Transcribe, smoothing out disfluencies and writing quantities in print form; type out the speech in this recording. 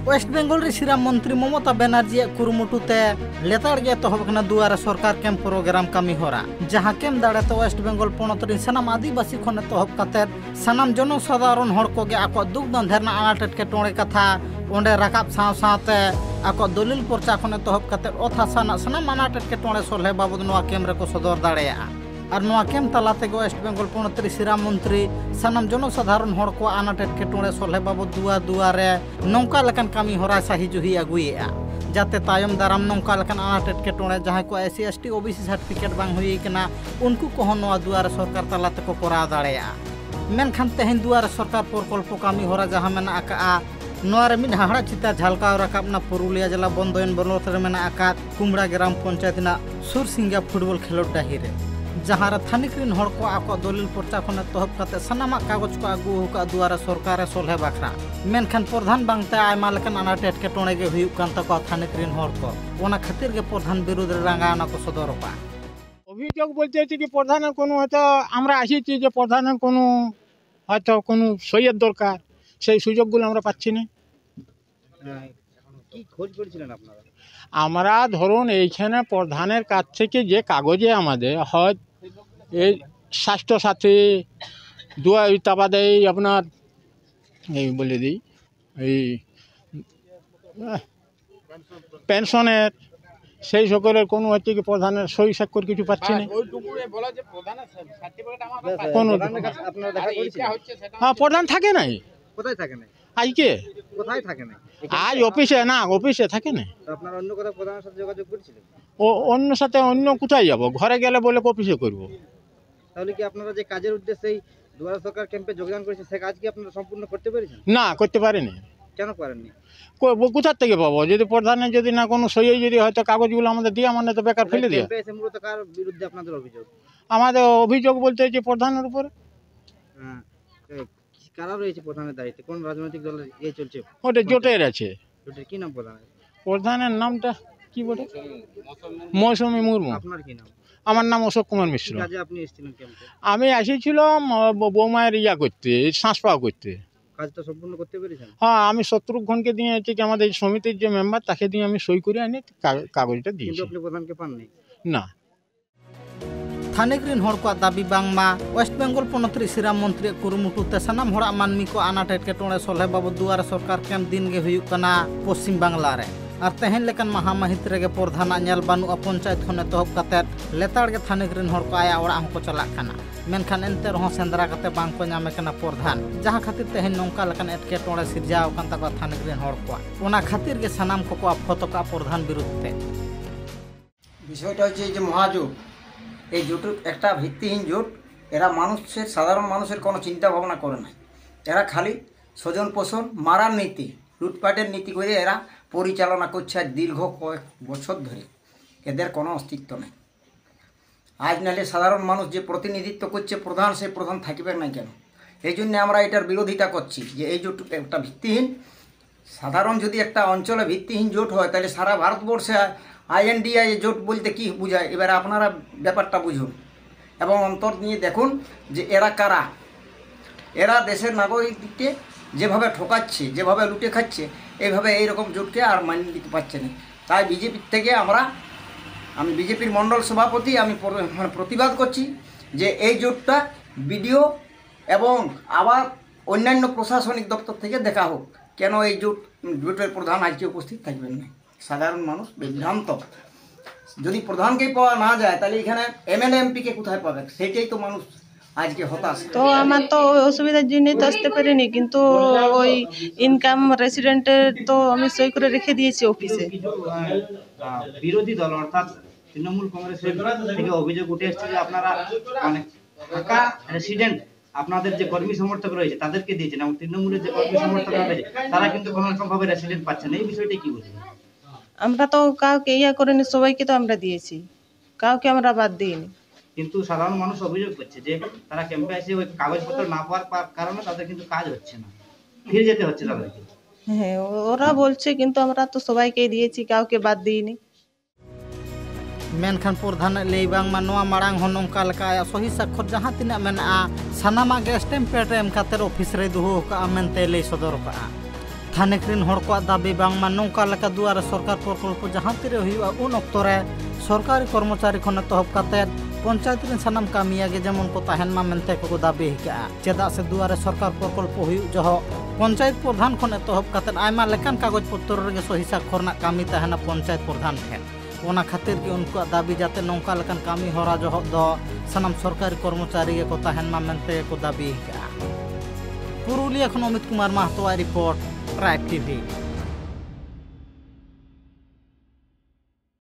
Waste Bengal रे श्रीराम मंत्री ममता बनर्जी कुरुमुटुते लेताड़ गे तहबकना दुआरे सरकार कैम्प प्रोग्राम कमी होरा जहां कैम्प दाड़े तो वेस्ट बेंगल पोनत रे सनाम आदिवासी खने तहब कते सनाम जनसाधारण हड़ को गे आको दुख दंधेरना आनाट एटकेटोणे कथा ओंडे राकाब साव सावते आको दलिल पर्चा खने तहब कते अथा सनाम आनाट एटकेटोणे सोल्हे बाबद नोआ कैम्प रे को सदर दाड़ेया और नोआ कैम्प तलाते वेस्ट बेंगल पोनत रे श्रीराम मंत्री सनाम जनसाधारण हड़ को आनाट एटकेटोणे सोल्हे बाबद दुआरे नौका लकन कमी होरा सही जुही अगुएआ जाते तायम दाराम नौका लकन आनाट एटकेटोणे जहां को एससी एसटी ओबीसी सर्टिफिकेट बांग हुई कना उनको को नोआ दुआरे सरकार तलाते को करा दाड़ेया मेनखान तेहेन दुआरे सरकार प्रकल्प कमी होरा जहां मेना आका नोआरे मिड हाहड़ा चिता झलकाव राकाबना पुरुलिया जिला बंदोयन बनोत रे मेना आका कुमड़ा ग्राम पंचायत ना सुरसिंगा फुटबॉल खेलोड डाही रे जहां थानिक्रीन हड़ को आको दलिल पर्चा खने तहब कते सनामा कागज को आगु हुका दुआरे सरकार सोल्हे बाखरा मेनखान प्रधान बांगते आयमा लेकन आनाट एटकेटोणे गे हुयुक कान तको थानिक्रीन हड़ को ओना खातिर गे प्रधान विरुद्ध रांगाना को सदरपा অভিযোগ বলতে হচ্ছে কি প্রধানের কোনো হয়তো আমরা আসিছি যে প্রধানের কোনো হয়তো কোনো সইয়ের দরকার সেই সুযোগগুলো আমরা পাচ্ছি না। কি খোঁজ করেছিলেন আপনারা? আমরা ধরুন এইখানে প্রধানের কাছ থেকে যে কাগজে আমাদের হয় এই স্বাস্থ্যসাথী দুয়া বাদে আপনার এই বলে দিই এই পেনশনের সেই সকলের কোনো হচ্ছে কি প্রধানের সই স্বাক্ষর কিছু পাচ্ছি না। কোনো হ্যাঁ প্রধান থাকে নাই। কোথায় থাকে না? আজকে কোথায় থাকে না? আজ অফিসে না অফিসে থাকে না। তো আপনারা অন্য কোথাও প্রধানের সাথে যোগাযোগ করেছিলেন? ও অন্য সাথে অন্য কোথায় যাব ঘরে গেলে বলে অফিসে করব। তাহলে কি আপনারা যে কাজের উদ্দেশ্যে দুয়ারে সরকার ক্যাম্পে যোগদান করেছেন সে কাজ কি আপনারা সম্পূর্ণ করতে পেরেছেন? না করতে পারিনি। কেন পারেননি? কোথা থেকে পাবো যদি প্রধানের যদি না কোনো সই যদি হয়তো কাগজগুলো আমাদের দিয়ে মানে তো বেকার ফেলে দিয়ে। মূলত কার বিরুদ্ধে আপনাদের অভিযোগ? আমাদের অভিযোগ বলতে হচ্ছে প্রধানের উপরে। কারা রয়েছে প্রধানের দায়িত্বে? কোন রাজনৈতিক দলের এই চলছে? ওটা জোটের আছে। জোটের কি নাম প্রধানের? প্রধানের নামটা কি বলে? মৌসুমী মুর্মু। আপনার কি নাম? আমার নাম অশোক কুমার মিশ্র। কাজে আপনি এসেছিলেন ক্যাম্পে? আমি এসেছিলাম বৌমায়ের ইয়া করতে শ্বাস পাওয়া করতে। কাজটা সম্পূর্ণ করতে পেরেছেন? হ্যাঁ আমি শত্রুঘ্নকে দিয়ে হচ্ছে কি আমাদের সমিতির যে মেম্বার তাকে দিয়ে আমি সই করে আনি কাগজটা দিয়েছি। কিন্তু আপনি প্রধানকে পাননি? না। थानिक्रीन हड़ को दाबी बांगमा वेस्ट बेंगल पोनत रे श्रीराम मंत्री कुरुमुटुते सनाम हड़ा मानमी को आनाट एटकेटोणे सोल्हे बाबद दुआरे सरकार कैम्प दिन गे हुयुक कना पश्चिम बांगला रे और तेहेन लेकन महामाहित रेगे प्रधान नेल बानुआ पंचायत खने तहब कते लेताड़ गे थानिक्रीन हड़ को आया ओड़ा हमको चलाक कना मेनखान एनते रह सेंद्रा कते बांग को नामे कना प्रधान जहां खातिर तेहेन नौका लेकन एटकेटोणे सिरजाव कान तको थानिक्रीन हड़ को ओना खातिर गे सनाम को आफतका प्रधान विरुद्धे বিষয়টা হচ্ছে যে মহাজোট এই জোটের একটা ভিত্তিহীন জোট এরা মানুষের সাধারণ মানুষের কোনো চিন্তা ভাবনা করে না এরা খালি স্বজন পোষণ মারার নীতি লুটপাটের নীতি করে এরা পরিচালনা করছে আজ দীর্ঘ কয়েক বছর ধরে এদের কোনো অস্তিত্ব নেই আজ নাহলে সাধারণ মানুষ যে প্রতিনিধিত্ব করছে প্রধান সেই প্রধান থাকবে না কেন এই জন্য আমরা এটার বিরোধিতা করছি যে এই জোট একটা ভিত্তিহীন সাধারণ যদি একটা অঞ্চলে ভিত্তিহীন জোট হয় তাহলে সারা ভারতবর্ষে আইএনডিআই জোট বলতে কি বোঝায় এবার আপনারা ব্যাপারটা বুঝুন এবং অন্তর নিয়ে দেখুন যে এরা কারা এরা দেশের নাগরিককে যেভাবে ঠকাচ্ছে যেভাবে লুটে খাচ্ছে এইভাবে এইরকম জোটকে আর মানিয়ে দিতে পারছে না তাই বিজেপির থেকে আমি বিজেপির মণ্ডল সভাপতি আমি প্রতিবাদ করছি যে এই জোটটা বিডিও এবং আবার অন্যান্য প্রশাসনিক দপ্তর থেকে দেখা হোক কেন এই জোটের প্রধান আজকে উপস্থিত থাকবেন না সাধারণ মানুষ বিভ্রান্ত যদি প্রধানকেই পাওয়া না যায় তাহলে এখানে এমএলএ এমপিকে কোথায় পাবে সেটাই তো মানুষ আজকে হতাশ তো আমার তো অসুবিধার জন্যই তো আসতে পারিনি কিন্তু ওই ইনকাম রেসিডেন্টের তো আমি সই করে রেখে দিয়েছি অফিসে বিরোধী দল অর্থাৎ তৃণমূল কংগ্রেসের থেকে অভিযোগ উঠে এসেছে যে আপনারা অনেক ফাঁকা রেসিডেন্ট আপনাদের যে কর্মী সমর্থক রয়েছে তাদেরকে দিয়েছেন এবং তৃণমূলের যে কর্মী সমর্থক রয়েছে তারা কিন্তু কোনো রকম ভাবে রেসিডেন্ট পাচ্ছেন এই বিষয়টা কি বলবেন? আমরা তো কাউকে ইয়া করিনি সবাইকে তো আমরা দিয়েছি কাউকে আমরা বাদ দিইনি কিন্তু সাধারণ মানুষ অভিযোগ করছে যে তারা ক্যাম্পে এসে ওই কাগজপত্র না পাওয়ার কারণে তাদের কিন্তু কাজ হচ্ছে না ফিরে যেতে হচ্ছে তাদেরকে। হ্যাঁ ওরা বলছে কিন্তু আমরা তো সবাইকেই দিয়েছি কাউকে বাদ দিইনি मेनखान प्रधान लेबांगमा नोआ मारांग हो नोंका लेका सही साक्षर जहां तिना मेना सानामा गे स्टैम्प पेड एम खातिर ऑफिस रे दुहो का मेनते ले सदर का थानेक रिन हड़ को दाबी बांगमा नौका लेका दुआरे सरकार प्रकल्प जहां तिरे हुआ उन ऑक्तो रे सरकारी कर्मचारी खन तहब काते पंचायत रिन सनाम कामिया गे जेमन को ताहेन मा मेनते को दाबी हिका चेदा से दुआरे सरकार प्रकल्प हुई जह पंचायत प्रधान खन तहब काते आयमा लेकान कागज पत्र रे सही साक्षरना कामी ताहेना पंचायत प्रधान ठेन ओना खातिर के उनको दाबी जाते नौका लेकान कामी होरा जह दो सनाम सरकारी कर्मचारी को ताहेन मा मेनते को दाबी हिका पुरुलिया खन Amit Kumar Mahato report tribe TV.